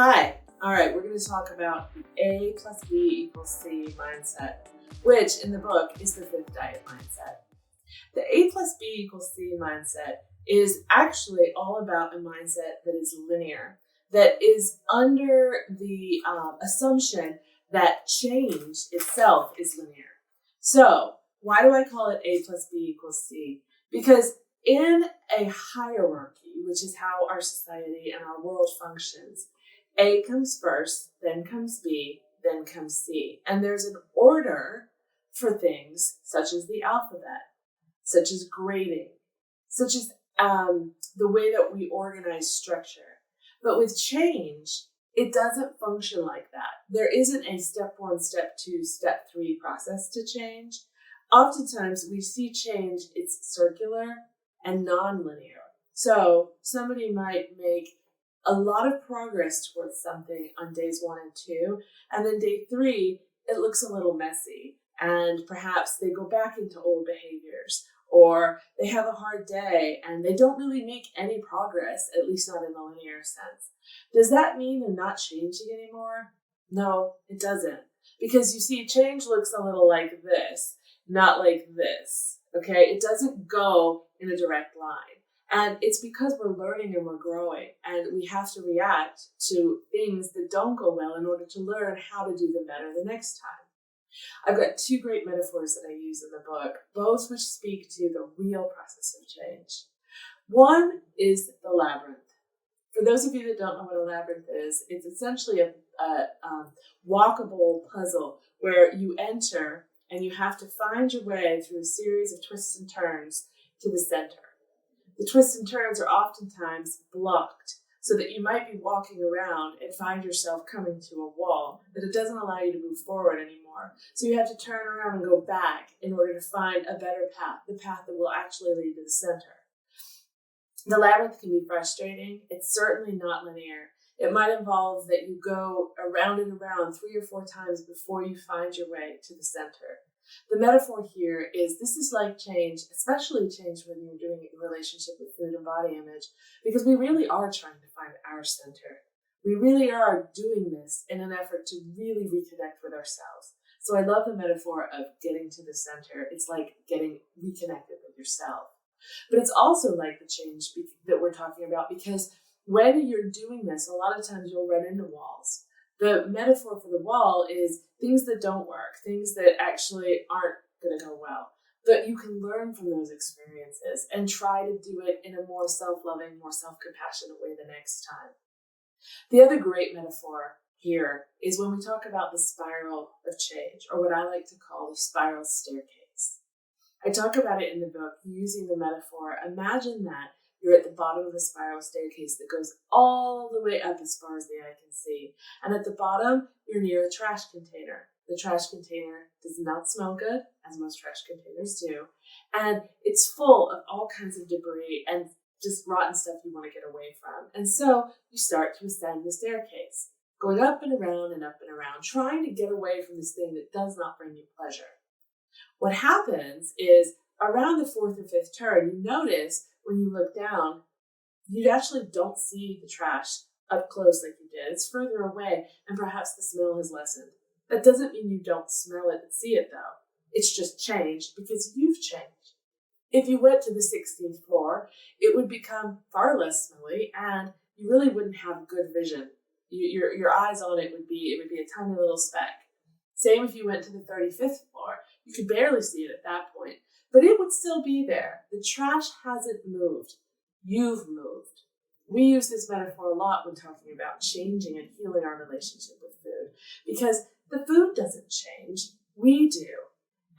Hi. All right, we're going to talk about the A plus B equals C mindset, which in the book is the fifth diet mindset. The A plus B equals C mindset is actually all about a mindset that is linear, that is under the assumption that change itself is linear. So why do I call it A plus B equals C? Because in a hierarchy, which is how our society and our world functions, A comes first, then comes B, then comes C. And there's an order for things such as the alphabet, such as grading, such as the way that we organize structure. But with change, it doesn't function like that. There isn't a step one, step two, step three process to change. Oftentimes we see change, it's circular and non-linear. So somebody might make a lot of progress towards something on days 1 and 2, and then day 3, it looks a little messy, and perhaps they go back into old behaviors, or they have a hard day and they don't really make any progress, at least not in the linear sense. Does that mean they're not changing anymore? No, it doesn't. Because you see, change looks a little like this, not like this, okay? It doesn't go in a direct line. And it's because we're learning and we're growing, and we have to react to things that don't go well in order to learn how to do them better the next time. I've got 2 great metaphors that I use in the book, both which speak to the real process of change. One is the labyrinth. For those of you that don't know what a labyrinth is, it's essentially a walkable puzzle where you enter and you have to find your way through a series of twists and turns to the center. The twists and turns are oftentimes blocked so that you might be walking around and find yourself coming to a wall that it doesn't allow you to move forward anymore. So you have to turn around and go back in order to find a better path, the path that will actually lead to the center. The labyrinth can be frustrating. It's certainly not linear. It might involve that you go around and around 3 or 4 times before you find your way to the center. The metaphor here is this is like change, especially change when you're doing it in relationship with food and body image, because we really are trying to find our center. We really are doing this in an effort to really reconnect with ourselves. So I love the metaphor of getting to the center. It's like getting reconnected with yourself. But it's also like the change that we're talking about, because when you're doing this, a lot of times you'll run into walls. The metaphor for the wall is things that don't work, things that actually aren't going to go well. But you can learn from those experiences and try to do it in a more self-loving, more self-compassionate way the next time. The other great metaphor here is when we talk about the spiral of change, or what I like to call the spiral staircase. I talk about it in the book using the metaphor. Imagine that you're at the bottom of the spiral staircase that goes all the way up as far as the eye can see. And at the bottom, you're near a trash container. The trash container does not smell good, as most trash containers do. And it's full of all kinds of debris and just rotten stuff you want to get away from. And so you start to ascend the staircase, going up and around and up and around, trying to get away from this thing that does not bring you pleasure. What happens is around the 4th or 5th turn, you notice when you look down, you actually don't see the trash up close like you did. It's further away, and perhaps the smell has lessened. That doesn't mean you don't smell it and see it, though. It's just changed because you've changed. If you went to the 16th floor, it would become far less smelly, and you really wouldn't have good vision. Your eyes on it would be a tiny little speck. Same if you went to the 35th floor. You could barely see it at that point, but it would still be there. The trash hasn't moved. You've moved. We use this metaphor a lot when talking about changing and healing our relationship with food, because the food doesn't change. We do.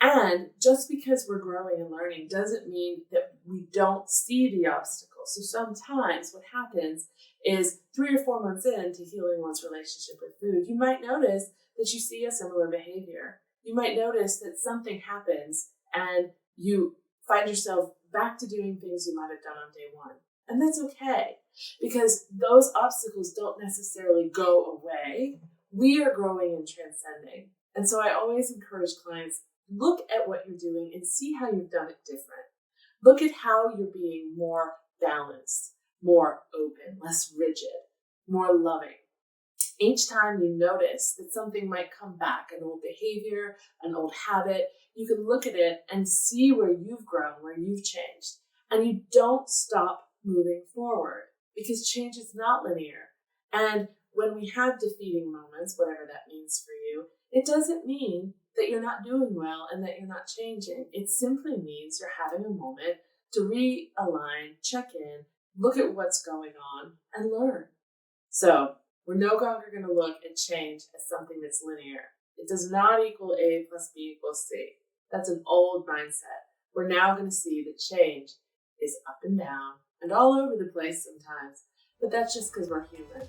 And just because we're growing and learning doesn't mean that we don't see the obstacles. So sometimes what happens is 3 or 4 months into healing one's relationship with food, you might notice that you see a similar behavior. You might notice that something happens and you find yourself back to doing things you might have done on day 1. And that's okay, because those obstacles don't necessarily go away. We are growing and transcending. And so I always encourage clients, look at what you're doing and see how you've done it different. Look at how you're being more balanced, more open, less rigid, more loving. Each time you notice that something might come back, an old behavior, an old habit, you can look at it and see where you've grown, where you've changed. And you don't stop moving forward because change is not linear. And when we have defeating moments, whatever that means for you, it doesn't mean that you're not doing well and that you're not changing. It simply means you're having a moment to realign, check in, look at what's going on, and learn. So we're no longer going to look at change as something that's linear. It does not equal A plus B equals C. That's an old mindset. We're now going to see that change is up and down and all over the place sometimes, but that's just because we're human.